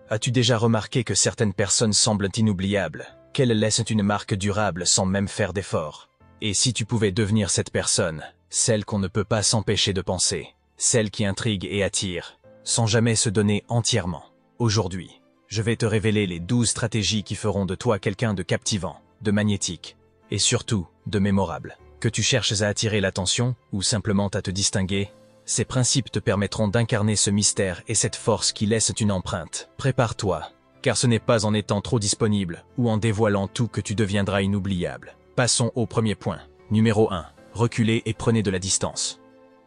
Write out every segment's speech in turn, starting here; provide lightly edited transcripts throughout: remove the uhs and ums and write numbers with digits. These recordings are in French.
As-tu déjà remarqué que certaines personnes semblent inoubliables, qu'elles laissent une marque durable sans même faire d'effort? Et si tu pouvais devenir cette personne, celle qu'on ne peut pas s'empêcher de penser, celle qui intrigue et attire, sans jamais se donner entièrement? Aujourd'hui, je vais te révéler les 12 stratégies qui feront de toi quelqu'un de captivant, de magnétique, et surtout, de mémorable. Que tu cherches à attirer l'attention, ou simplement à te distinguer, ces principes te permettront d'incarner ce mystère et cette force qui laisse une empreinte. Prépare-toi, car ce n'est pas en étant trop disponible ou en dévoilant tout que tu deviendras inoubliable. Passons au premier point. Numéro 1. Reculez et prenez de la distance.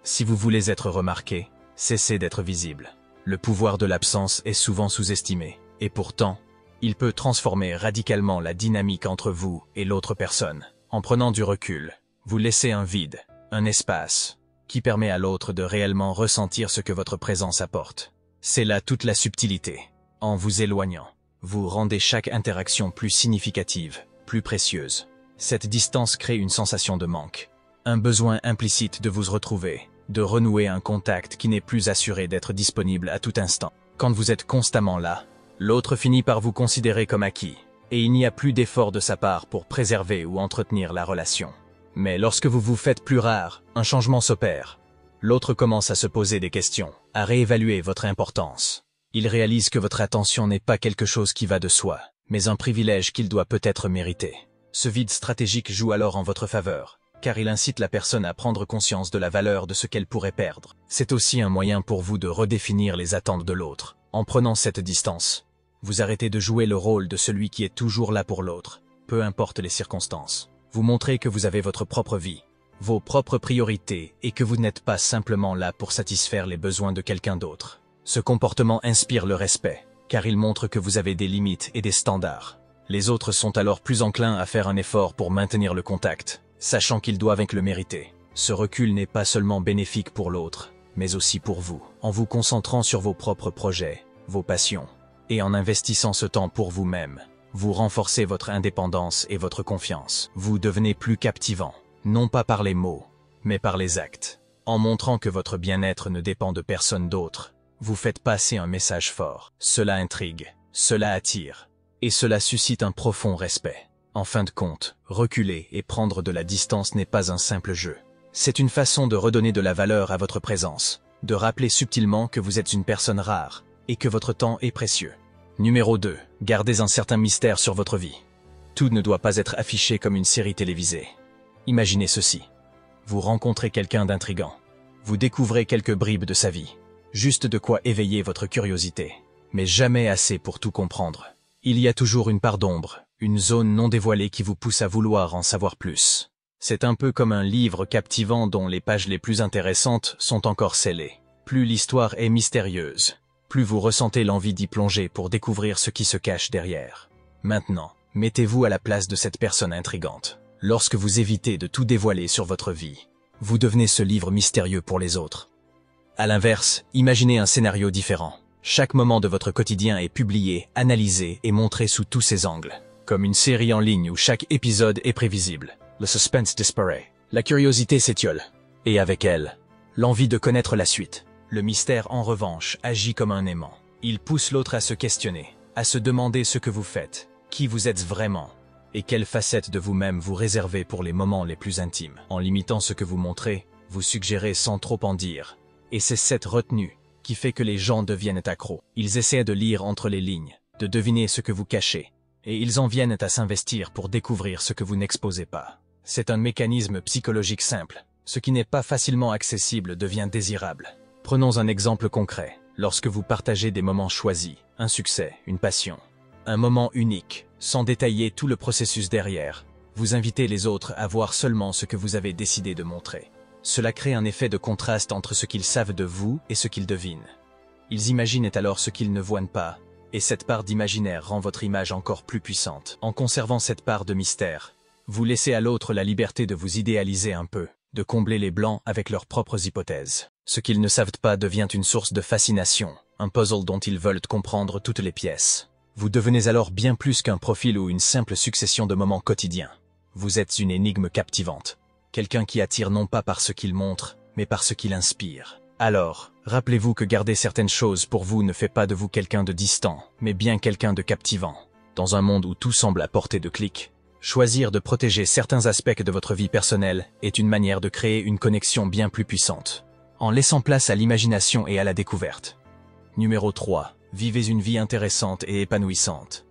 Si vous voulez être remarqué, cessez d'être visible. Le pouvoir de l'absence est souvent sous-estimé, et pourtant, il peut transformer radicalement la dynamique entre vous et l'autre personne. En prenant du recul, vous laissez un vide, un espace, qui permet à l'autre de réellement ressentir ce que votre présence apporte. C'est là toute la subtilité. En vous éloignant, vous rendez chaque interaction plus significative, plus précieuse. Cette distance crée une sensation de manque, un besoin implicite de vous retrouver, de renouer un contact qui n'est plus assuré d'être disponible à tout instant. Quand vous êtes constamment là, l'autre finit par vous considérer comme acquis, et il n'y a plus d'effort de sa part pour préserver ou entretenir la relation. Mais lorsque vous vous faites plus rare, un changement s'opère. L'autre commence à se poser des questions, à réévaluer votre importance. Il réalise que votre attention n'est pas quelque chose qui va de soi, mais un privilège qu'il doit peut-être mériter. Ce vide stratégique joue alors en votre faveur, car il incite la personne à prendre conscience de la valeur de ce qu'elle pourrait perdre. C'est aussi un moyen pour vous de redéfinir les attentes de l'autre. En prenant cette distance, vous arrêtez de jouer le rôle de celui qui est toujours là pour l'autre, peu importe les circonstances. Vous montrez que vous avez votre propre vie, vos propres priorités et que vous n'êtes pas simplement là pour satisfaire les besoins de quelqu'un d'autre. Ce comportement inspire le respect, car il montre que vous avez des limites et des standards. Les autres sont alors plus enclins à faire un effort pour maintenir le contact, sachant qu'ils doivent le mériter. Ce recul n'est pas seulement bénéfique pour l'autre, mais aussi pour vous. En vous concentrant sur vos propres projets, vos passions, et en investissant ce temps pour vous-même, vous renforcez votre indépendance et votre confiance. Vous devenez plus captivant, non pas par les mots, mais par les actes. En montrant que votre bien-être ne dépend de personne d'autre, vous faites passer un message fort. Cela intrigue, cela attire, et cela suscite un profond respect. En fin de compte, reculer et prendre de la distance n'est pas un simple jeu. C'est une façon de redonner de la valeur à votre présence, de rappeler subtilement que vous êtes une personne rare, et que votre temps est précieux. Numéro 2. Gardez un certain mystère sur votre vie. Tout ne doit pas être affiché comme une série télévisée. Imaginez ceci. Vous rencontrez quelqu'un d'intrigant. Vous découvrez quelques bribes de sa vie. Juste de quoi éveiller votre curiosité. Mais jamais assez pour tout comprendre. Il y a toujours une part d'ombre, une zone non dévoilée qui vous pousse à vouloir en savoir plus. C'est un peu comme un livre captivant dont les pages les plus intéressantes sont encore scellées. Plus l'histoire est mystérieuse, plus vous ressentez l'envie d'y plonger pour découvrir ce qui se cache derrière. Maintenant, mettez-vous à la place de cette personne intrigante. Lorsque vous évitez de tout dévoiler sur votre vie, vous devenez ce livre mystérieux pour les autres. À l'inverse, imaginez un scénario différent. Chaque moment de votre quotidien est publié, analysé et montré sous tous ses angles. Comme une série en ligne où chaque épisode est prévisible. Le suspense disparaît. La curiosité s'étiole. Et avec elle, l'envie de connaître la suite. Le mystère, en revanche, agit comme un aimant. Il pousse l'autre à se questionner, à se demander ce que vous faites, qui vous êtes vraiment, et quelle facette de vous-même vous réservez pour les moments les plus intimes. En limitant ce que vous montrez, vous suggérez sans trop en dire. Et c'est cette retenue qui fait que les gens deviennent accros. Ils essaient de lire entre les lignes, de deviner ce que vous cachez, et ils en viennent à s'investir pour découvrir ce que vous n'exposez pas. C'est un mécanisme psychologique simple. Ce qui n'est pas facilement accessible devient désirable. Prenons un exemple concret. Lorsque vous partagez des moments choisis, un succès, une passion, un moment unique, sans détailler tout le processus derrière, vous invitez les autres à voir seulement ce que vous avez décidé de montrer. Cela crée un effet de contraste entre ce qu'ils savent de vous et ce qu'ils devinent. Ils imaginent alors ce qu'ils ne voient pas, et cette part d'imaginaire rend votre image encore plus puissante. En conservant cette part de mystère, vous laissez à l'autre la liberté de vous idéaliser un peu, de combler les blancs avec leurs propres hypothèses. Ce qu'ils ne savent pas devient une source de fascination, un puzzle dont ils veulent comprendre toutes les pièces. Vous devenez alors bien plus qu'un profil ou une simple succession de moments quotidiens. Vous êtes une énigme captivante, quelqu'un qui attire non pas par ce qu'il montre, mais par ce qu'il inspire. Alors, rappelez-vous que garder certaines choses pour vous ne fait pas de vous quelqu'un de distant, mais bien quelqu'un de captivant. Dans un monde où tout semble à portée de clic, choisir de protéger certains aspects de votre vie personnelle est une manière de créer une connexion bien plus puissante, en laissant place à l'imagination et à la découverte. Numéro 3. Vivez une vie intéressante et épanouissante.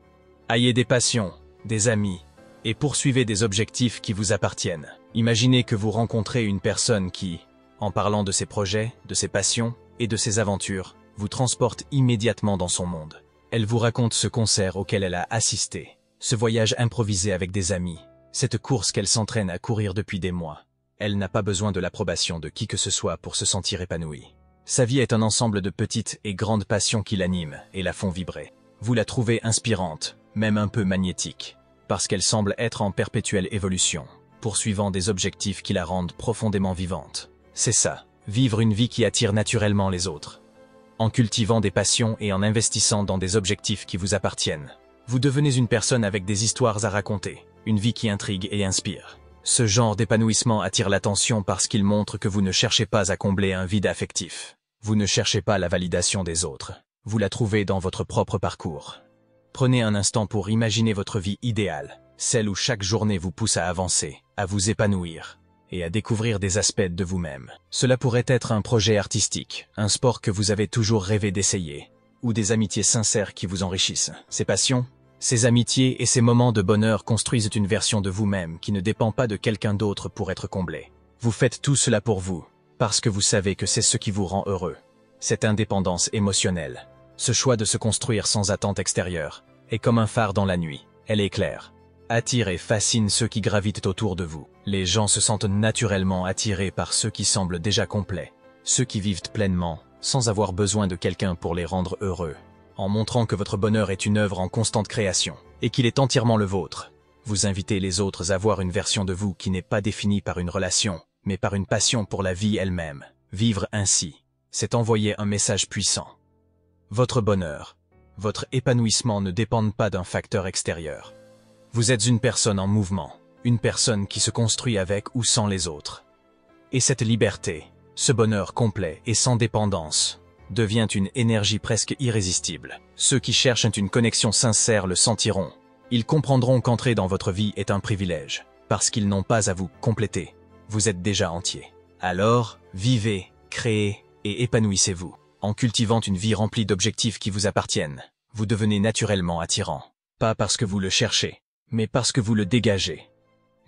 Ayez des passions, des amis, et poursuivez des objectifs qui vous appartiennent. Imaginez que vous rencontrez une personne qui, en parlant de ses projets, de ses passions et de ses aventures, vous transporte immédiatement dans son monde. Elle vous raconte ce concert auquel elle a assisté, ce voyage improvisé avec des amis, cette course qu'elle s'entraîne à courir depuis des mois. Elle n'a pas besoin de l'approbation de qui que ce soit pour se sentir épanouie. Sa vie est un ensemble de petites et grandes passions qui l'animent et la font vibrer. Vous la trouvez inspirante, même un peu magnétique, parce qu'elle semble être en perpétuelle évolution, poursuivant des objectifs qui la rendent profondément vivante. C'est ça, vivre une vie qui attire naturellement les autres. En cultivant des passions et en investissant dans des objectifs qui vous appartiennent, vous devenez une personne avec des histoires à raconter, une vie qui intrigue et inspire. Ce genre d'épanouissement attire l'attention parce qu'il montre que vous ne cherchez pas à combler un vide affectif. Vous ne cherchez pas la validation des autres. Vous la trouvez dans votre propre parcours. Prenez un instant pour imaginer votre vie idéale, celle où chaque journée vous pousse à avancer, à vous épanouir et à découvrir des aspects de vous-même. Cela pourrait être un projet artistique, un sport que vous avez toujours rêvé d'essayer, ou des amitiés sincères qui vous enrichissent. Ces passions, ces amitiés et ces moments de bonheur construisent une version de vous-même qui ne dépend pas de quelqu'un d'autre pour être comblée. Vous faites tout cela pour vous, parce que vous savez que c'est ce qui vous rend heureux. Cette indépendance émotionnelle, ce choix de se construire sans attente extérieure, est comme un phare dans la nuit. Elle éclaire, attire et fascine ceux qui gravitent autour de vous. Les gens se sentent naturellement attirés par ceux qui semblent déjà complets, ceux qui vivent pleinement, sans avoir besoin de quelqu'un pour les rendre heureux. En montrant que votre bonheur est une œuvre en constante création, et qu'il est entièrement le vôtre, vous invitez les autres à voir une version de vous qui n'est pas définie par une relation, mais par une passion pour la vie elle-même. Vivre ainsi, c'est envoyer un message puissant. Votre bonheur, votre épanouissement ne dépendent pas d'un facteur extérieur. Vous êtes une personne en mouvement, une personne qui se construit avec ou sans les autres. Et cette liberté, ce bonheur complet et sans dépendance, devient une énergie presque irrésistible. Ceux qui cherchent une connexion sincère le sentiront. Ils comprendront qu'entrer dans votre vie est un privilège, parce qu'ils n'ont pas à vous compléter. Vous êtes déjà entier. Alors, vivez, créez et épanouissez-vous. En cultivant une vie remplie d'objectifs qui vous appartiennent, vous devenez naturellement attirant. Pas parce que vous le cherchez, mais parce que vous le dégagez.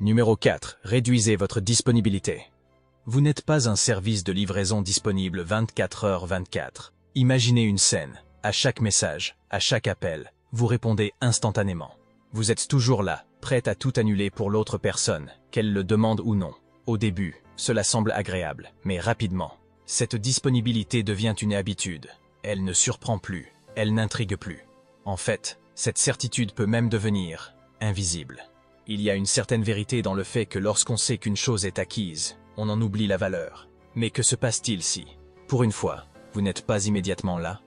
Numéro 4. Réduisez votre disponibilité. Vous n'êtes pas un service de livraison disponible 24h/24. Imaginez une scène. À chaque message, à chaque appel, vous répondez instantanément. Vous êtes toujours là, prête à tout annuler pour l'autre personne, qu'elle le demande ou non. Au début, cela semble agréable, mais rapidement, cette disponibilité devient une habitude. Elle ne surprend plus, elle n'intrigue plus. En fait, cette certitude peut même devenir invisible. Il y a une certaine vérité dans le fait que lorsqu'on sait qu'une chose est acquise, on en oublie la valeur. Mais que se passe-t-il si, pour une fois, vous n'êtes pas immédiatement là?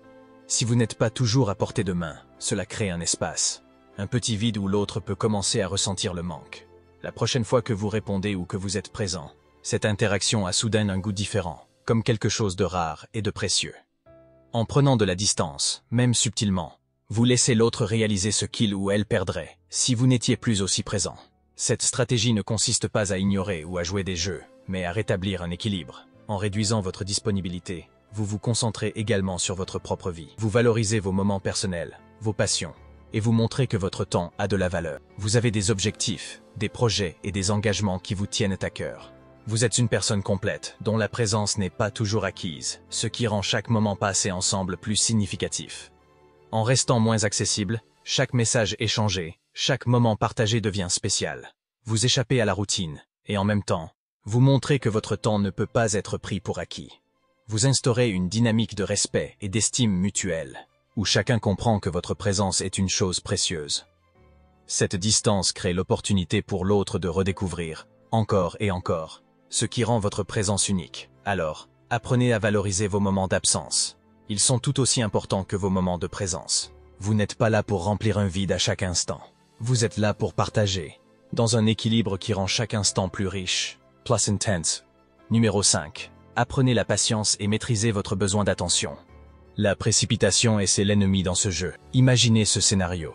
Si vous n'êtes pas toujours à portée de main, cela crée un espace, un petit vide où l'autre peut commencer à ressentir le manque. La prochaine fois que vous répondez ou que vous êtes présent, cette interaction a soudain un goût différent, comme quelque chose de rare et de précieux. En prenant de la distance, même subtilement, vous laissez l'autre réaliser ce qu'il ou elle perdrait si vous n'étiez plus aussi présent. Cette stratégie ne consiste pas à ignorer ou à jouer des jeux, mais à rétablir un équilibre. En réduisant votre disponibilité, vous vous concentrez également sur votre propre vie. Vous valorisez vos moments personnels, vos passions, et vous montrez que votre temps a de la valeur. Vous avez des objectifs, des projets et des engagements qui vous tiennent à cœur. Vous êtes une personne complète, dont la présence n'est pas toujours acquise, ce qui rend chaque moment passé ensemble plus significatif. En restant moins accessible, chaque message échangé, chaque moment partagé devient spécial. Vous échappez à la routine, et en même temps, vous montrez que votre temps ne peut pas être pris pour acquis. Vous instaurez une dynamique de respect et d'estime mutuelle, où chacun comprend que votre présence est une chose précieuse. Cette distance crée l'opportunité pour l'autre de redécouvrir, encore et encore, ce qui rend votre présence unique. Alors, apprenez à valoriser vos moments d'absence. Ils sont tout aussi importants que vos moments de présence. Vous n'êtes pas là pour remplir un vide à chaque instant. Vous êtes là pour partager, dans un équilibre qui rend chaque instant plus riche. Plus intense. Numéro 5. Apprenez la patience et maîtrisez votre besoin d'attention. La précipitation est l'ennemi dans ce jeu. Imaginez ce scénario.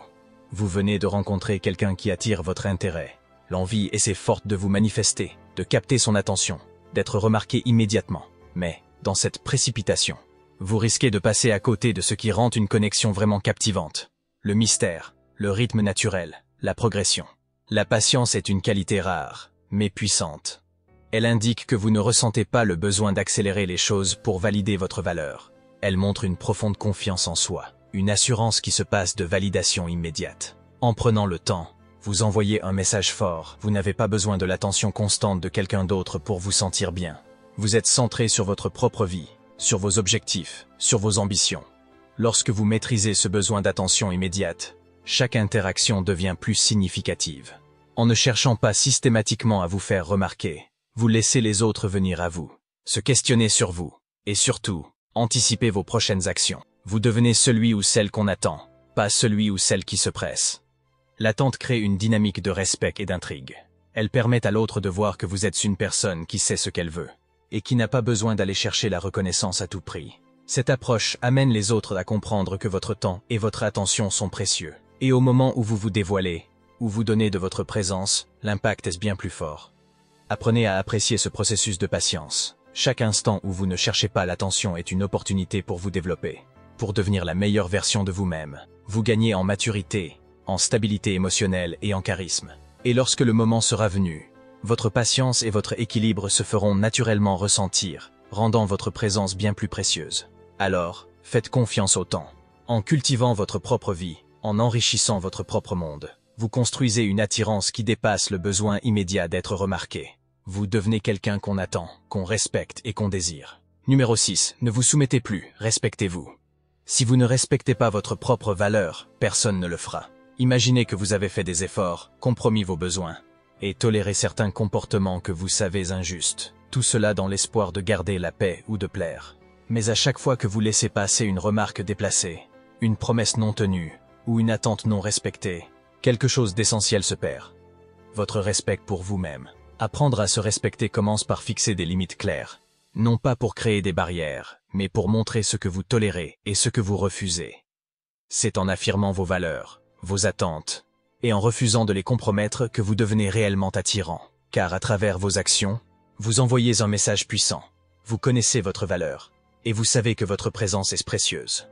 Vous venez de rencontrer quelqu'un qui attire votre intérêt. L'envie est forte de vous manifester, de capter son attention, d'être remarqué immédiatement. Mais, dans cette précipitation, vous risquez de passer à côté de ce qui rend une connexion vraiment captivante. Le mystère, le rythme naturel, la progression. La patience est une qualité rare, mais puissante. Elle indique que vous ne ressentez pas le besoin d'accélérer les choses pour valider votre valeur. Elle montre une profonde confiance en soi, une assurance qui se passe de validation immédiate. En prenant le temps, vous envoyez un message fort. Vous n'avez pas besoin de l'attention constante de quelqu'un d'autre pour vous sentir bien. Vous êtes centré sur votre propre vie, sur vos objectifs, sur vos ambitions. Lorsque vous maîtrisez ce besoin d'attention immédiate, chaque interaction devient plus significative. En ne cherchant pas systématiquement à vous faire remarquer, vous laissez les autres venir à vous, se questionner sur vous, et surtout, anticipez vos prochaines actions. Vous devenez celui ou celle qu'on attend, pas celui ou celle qui se presse. L'attente crée une dynamique de respect et d'intrigue. Elle permet à l'autre de voir que vous êtes une personne qui sait ce qu'elle veut, et qui n'a pas besoin d'aller chercher la reconnaissance à tout prix. Cette approche amène les autres à comprendre que votre temps et votre attention sont précieux. Et au moment où vous vous dévoilez, où vous donnez de votre présence, l'impact est bien plus fort. Apprenez à apprécier ce processus de patience. Chaque instant où vous ne cherchez pas l'attention est une opportunité pour vous développer, pour devenir la meilleure version de vous-même. Vous gagnez en maturité, en stabilité émotionnelle et en charisme. Et lorsque le moment sera venu, votre patience et votre équilibre se feront naturellement ressentir, rendant votre présence bien plus précieuse. Alors, faites confiance au temps. En cultivant votre propre vie, en enrichissant votre propre monde, vous construisez une attirance qui dépasse le besoin immédiat d'être remarqué. Vous devenez quelqu'un qu'on attend, qu'on respecte et qu'on désire. Numéro 6. Ne vous soumettez plus, respectez-vous. Si vous ne respectez pas votre propre valeur, personne ne le fera. Imaginez que vous avez fait des efforts, compromis vos besoins, et toléré certains comportements que vous savez injustes. Tout cela dans l'espoir de garder la paix ou de plaire. Mais à chaque fois que vous laissez passer une remarque déplacée, une promesse non tenue, ou une attente non respectée, quelque chose d'essentiel se perd. Votre respect pour vous-même. Apprendre à se respecter commence par fixer des limites claires. Non pas pour créer des barrières, mais pour montrer ce que vous tolérez et ce que vous refusez. C'est en affirmant vos valeurs, vos attentes, et en refusant de les compromettre que vous devenez réellement attirant. Car à travers vos actions, vous envoyez un message puissant. Vous connaissez votre valeur, et vous savez que votre présence est précieuse.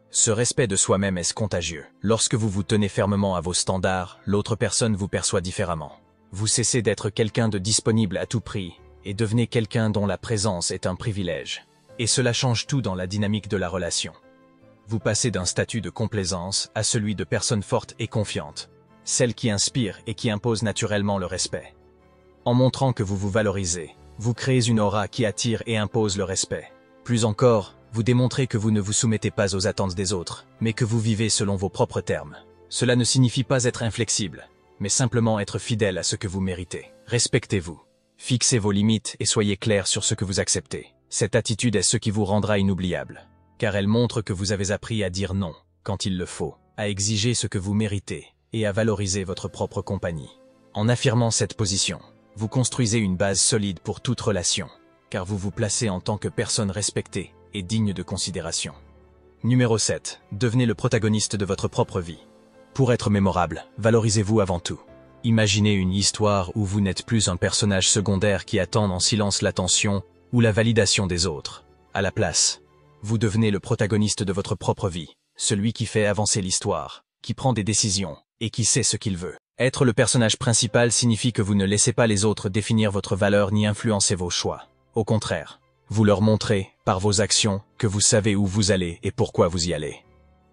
Ce respect de soi-même est contagieux. Lorsque vous vous tenez fermement à vos standards, l'autre personne vous perçoit différemment. Vous cessez d'être quelqu'un de disponible à tout prix, et devenez quelqu'un dont la présence est un privilège. Et cela change tout dans la dynamique de la relation. Vous passez d'un statut de complaisance à celui de personne forte et confiante, celle qui inspire et qui impose naturellement le respect. En montrant que vous vous valorisez, vous créez une aura qui attire et impose le respect. Plus encore, vous démontrez que vous ne vous soumettez pas aux attentes des autres, mais que vous vivez selon vos propres termes. Cela ne signifie pas être inflexible, mais simplement être fidèle à ce que vous méritez. Respectez-vous. Fixez vos limites et soyez clair sur ce que vous acceptez. Cette attitude est ce qui vous rendra inoubliable, car elle montre que vous avez appris à dire non, quand il le faut, à exiger ce que vous méritez, et à valoriser votre propre compagnie. En affirmant cette position, vous construisez une base solide pour toute relation, car vous vous placez en tant que personne respectée et digne de considération. Numéro 7. Devenez le protagoniste de votre propre vie. Pour être mémorable, valorisez-vous avant tout. Imaginez une histoire où vous n'êtes plus un personnage secondaire qui attend en silence l'attention ou la validation des autres. À la place, vous devenez le protagoniste de votre propre vie, celui qui fait avancer l'histoire, qui prend des décisions et qui sait ce qu'il veut. Être le personnage principal signifie que vous ne laissez pas les autres définir votre valeur ni influencer vos choix. Au contraire, vous leur montrez, par vos actions, que vous savez où vous allez et pourquoi vous y allez.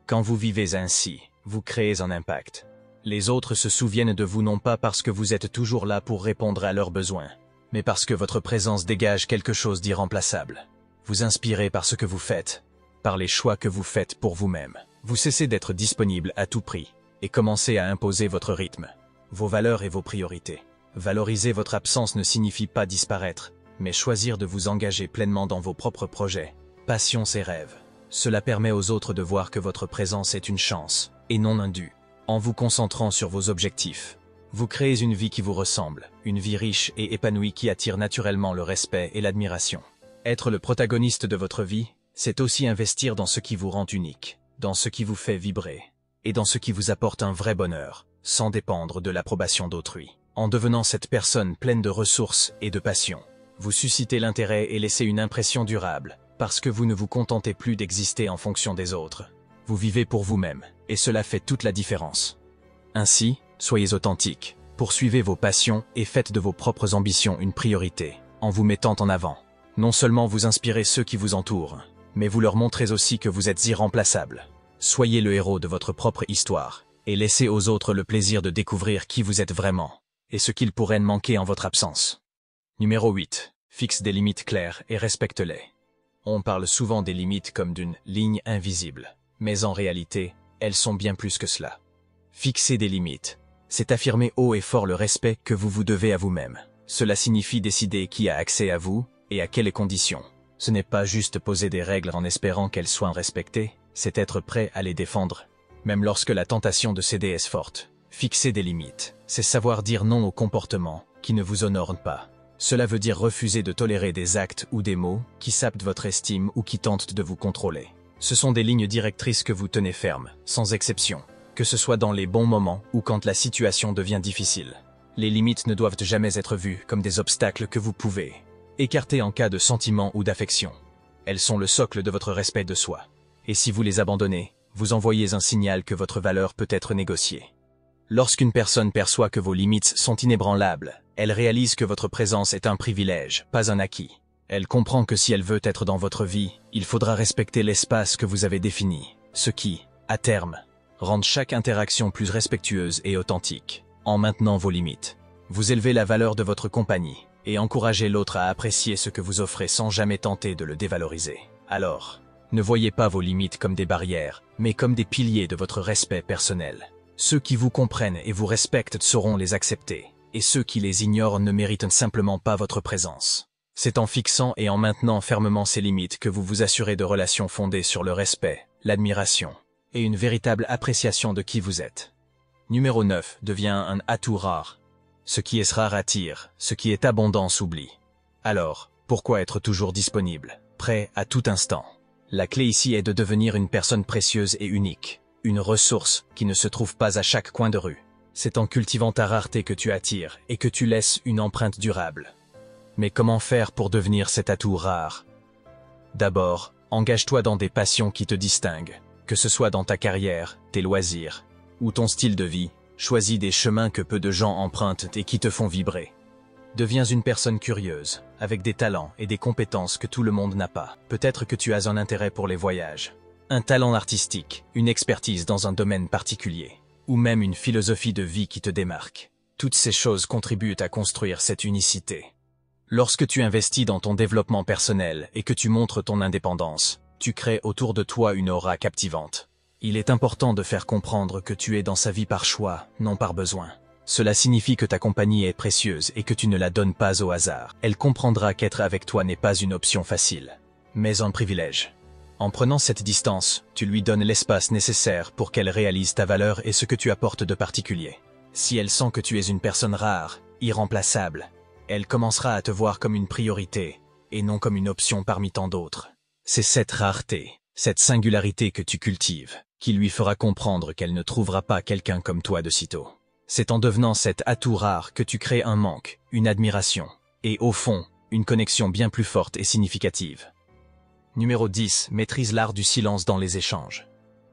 Quand vous vivez ainsi, vous créez un impact. Les autres se souviennent de vous non pas parce que vous êtes toujours là pour répondre à leurs besoins, mais parce que votre présence dégage quelque chose d'irremplaçable. Vous inspirez par ce que vous faites, par les choix que vous faites pour vous-même. Vous cessez d'être disponible à tout prix et commencez à imposer votre rythme, vos valeurs et vos priorités. Valoriser votre absence ne signifie pas disparaître, mais choisir de vous engager pleinement dans vos propres projets, passions et rêves. Cela permet aux autres de voir que votre présence est une chance, et non un dû. En vous concentrant sur vos objectifs, vous créez une vie qui vous ressemble, une vie riche et épanouie qui attire naturellement le respect et l'admiration. Être le protagoniste de votre vie, c'est aussi investir dans ce qui vous rend unique, dans ce qui vous fait vibrer, et dans ce qui vous apporte un vrai bonheur, sans dépendre de l'approbation d'autrui. En devenant cette personne pleine de ressources et de passion, vous suscitez l'intérêt et laissez une impression durable, parce que vous ne vous contentez plus d'exister en fonction des autres. Vous vivez pour vous-même, et cela fait toute la différence. Ainsi, soyez authentique, poursuivez vos passions et faites de vos propres ambitions une priorité, en vous mettant en avant. Non seulement vous inspirez ceux qui vous entourent, mais vous leur montrez aussi que vous êtes irremplaçable. Soyez le héros de votre propre histoire, et laissez aux autres le plaisir de découvrir qui vous êtes vraiment, et ce qu'il pourrait manquer en votre absence. Numéro 8. Fixe des limites claires et respecte-les. On parle souvent des limites comme d'une ligne invisible, mais en réalité, elles sont bien plus que cela. Fixer des limites, c'est affirmer haut et fort le respect que vous vous devez à vous-même. Cela signifie décider qui a accès à vous, et à quelles conditions. Ce n'est pas juste poser des règles en espérant qu'elles soient respectées, c'est être prêt à les défendre, même lorsque la tentation de céder est forte. Fixer des limites, c'est savoir dire non aux comportements qui ne vous honorent pas. Cela veut dire refuser de tolérer des actes ou des mots qui sapent votre estime ou qui tentent de vous contrôler. Ce sont des lignes directrices que vous tenez fermes, sans exception, que ce soit dans les bons moments ou quand la situation devient difficile. Les limites ne doivent jamais être vues comme des obstacles que vous pouvez écarter en cas de sentiment ou d'affection. Elles sont le socle de votre respect de soi. Et si vous les abandonnez, vous envoyez un signal que votre valeur peut être négociée. Lorsqu'une personne perçoit que vos limites sont inébranlables, elle réalise que votre présence est un privilège, pas un acquis. Elle comprend que si elle veut être dans votre vie, il faudra respecter l'espace que vous avez défini, ce qui, à terme, rend chaque interaction plus respectueuse et authentique. En maintenant vos limites, vous élevez la valeur de votre compagnie et encouragez l'autre à apprécier ce que vous offrez sans jamais tenter de le dévaloriser. Alors, ne voyez pas vos limites comme des barrières, mais comme des piliers de votre respect personnel. Ceux qui vous comprennent et vous respectent sauront les accepter, et ceux qui les ignorent ne méritent simplement pas votre présence. C'est en fixant et en maintenant fermement ces limites que vous vous assurez de relations fondées sur le respect, l'admiration et une véritable appréciation de qui vous êtes. Numéro 9 devient un atout rare. Ce qui est rare attire, ce qui est abondant s'oublie. Alors, pourquoi être toujours disponible, prêt à tout instant? La clé ici est de devenir une personne précieuse et unique, une ressource qui ne se trouve pas à chaque coin de rue. C'est en cultivant ta rareté que tu attires et que tu laisses une empreinte durable. Mais comment faire pour devenir cet atout rare? D'abord, engage-toi dans des passions qui te distinguent, que ce soit dans ta carrière, tes loisirs ou ton style de vie. Choisis des chemins que peu de gens empruntent et qui te font vibrer. Deviens une personne curieuse, avec des talents et des compétences que tout le monde n'a pas. Peut-être que tu as un intérêt pour les voyages, un talent artistique, une expertise dans un domaine particulier, ou même une philosophie de vie qui te démarque. Toutes ces choses contribuent à construire cette unicité. Lorsque tu investis dans ton développement personnel et que tu montres ton indépendance, tu crées autour de toi une aura captivante. Il est important de faire comprendre que tu es dans sa vie par choix, non par besoin. Cela signifie que ta compagnie est précieuse et que tu ne la donnes pas au hasard. Elle comprendra qu'être avec toi n'est pas une option facile, mais un privilège. En prenant cette distance, tu lui donnes l'espace nécessaire pour qu'elle réalise ta valeur et ce que tu apportes de particulier. Si elle sent que tu es une personne rare, irremplaçable, elle commencera à te voir comme une priorité, et non comme une option parmi tant d'autres. C'est cette rareté, cette singularité que tu cultives, qui lui fera comprendre qu'elle ne trouvera pas quelqu'un comme toi de sitôt. C'est en devenant cet atout rare que tu crées un manque, une admiration, et au fond, une connexion bien plus forte et significative. Numéro 10. Maîtrise l'art du silence dans les échanges.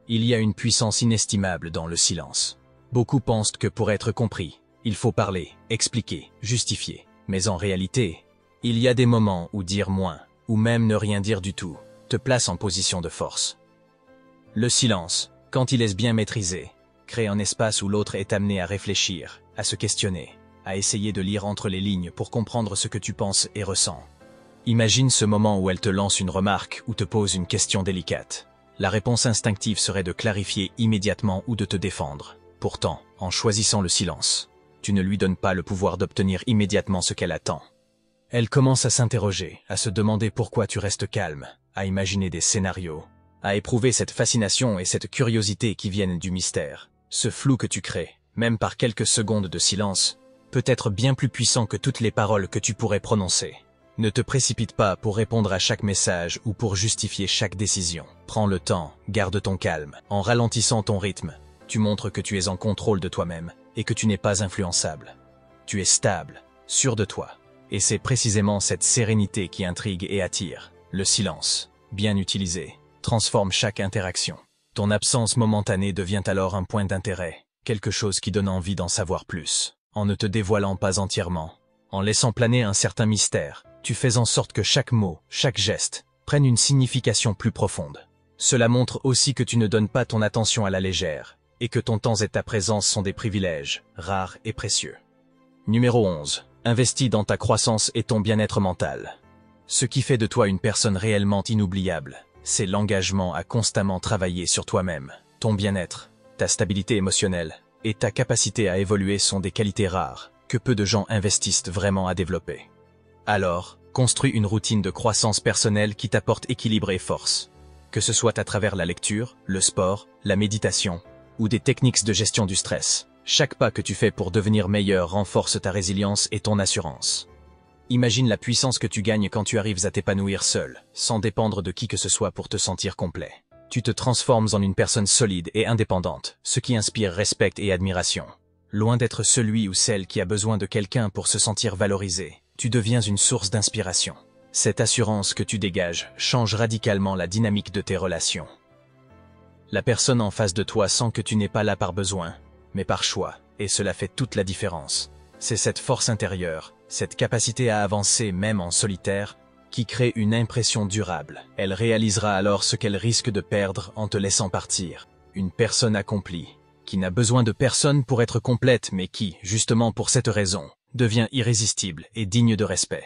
Il y a une puissance inestimable dans le silence. Beaucoup pensent que pour être compris, il faut parler, expliquer, justifier. Mais en réalité, il y a des moments où dire moins, ou même ne rien dire du tout, te place en position de force. Le silence, quand il est bien maîtrisé, crée un espace où l'autre est amené à réfléchir, à se questionner, à essayer de lire entre les lignes pour comprendre ce que tu penses et ressens. Imagine ce moment où elle te lance une remarque ou te pose une question délicate. La réponse instinctive serait de clarifier immédiatement ou de te défendre. Pourtant, en choisissant le silence, tu ne lui donnes pas le pouvoir d'obtenir immédiatement ce qu'elle attend. Elle commence à s'interroger, à se demander pourquoi tu restes calme, à imaginer des scénarios, à éprouver cette fascination et cette curiosité qui viennent du mystère. Ce flou que tu crées, même par quelques secondes de silence, peut être bien plus puissant que toutes les paroles que tu pourrais prononcer. Ne te précipite pas pour répondre à chaque message ou pour justifier chaque décision. Prends le temps, garde ton calme. En ralentissant ton rythme, tu montres que tu es en contrôle de toi-même et que tu n'es pas influençable. Tu es stable, sûr de toi. Et c'est précisément cette sérénité qui intrigue et attire. Le silence, bien utilisé, transforme chaque interaction. Ton absence momentanée devient alors un point d'intérêt, quelque chose qui donne envie d'en savoir plus. En ne te dévoilant pas entièrement, en laissant planer un certain mystère, tu fais en sorte que chaque mot, chaque geste, prenne une signification plus profonde. Cela montre aussi que tu ne donnes pas ton attention à la légère, et que ton temps et ta présence sont des privilèges, rares et précieux. Numéro 11. Investis dans ta croissance et ton bien-être mental. Ce qui fait de toi une personne réellement inoubliable, c'est l'engagement à constamment travailler sur toi-même. Ton bien-être, ta stabilité émotionnelle et ta capacité à évoluer sont des qualités rares que peu de gens investissent vraiment à développer. Alors, construis une routine de croissance personnelle qui t'apporte équilibre et force. Que ce soit à travers la lecture, le sport, la méditation ou des techniques de gestion du stress. Chaque pas que tu fais pour devenir meilleur renforce ta résilience et ton assurance. Imagine la puissance que tu gagnes quand tu arrives à t'épanouir seul, sans dépendre de qui que ce soit pour te sentir complet. Tu te transformes en une personne solide et indépendante, ce qui inspire respect et admiration. Loin d'être celui ou celle qui a besoin de quelqu'un pour se sentir valorisé, tu deviens une source d'inspiration. Cette assurance que tu dégages change radicalement la dynamique de tes relations. La personne en face de toi sent que tu n'es pas là par besoin, mais par choix, et cela fait toute la différence. C'est cette force intérieure, cette capacité à avancer même en solitaire, qui crée une impression durable. Elle réalisera alors ce qu'elle risque de perdre en te laissant partir. Une personne accomplie, qui n'a besoin de personne pour être complète mais qui, justement pour cette raison, devient irrésistible et digne de respect.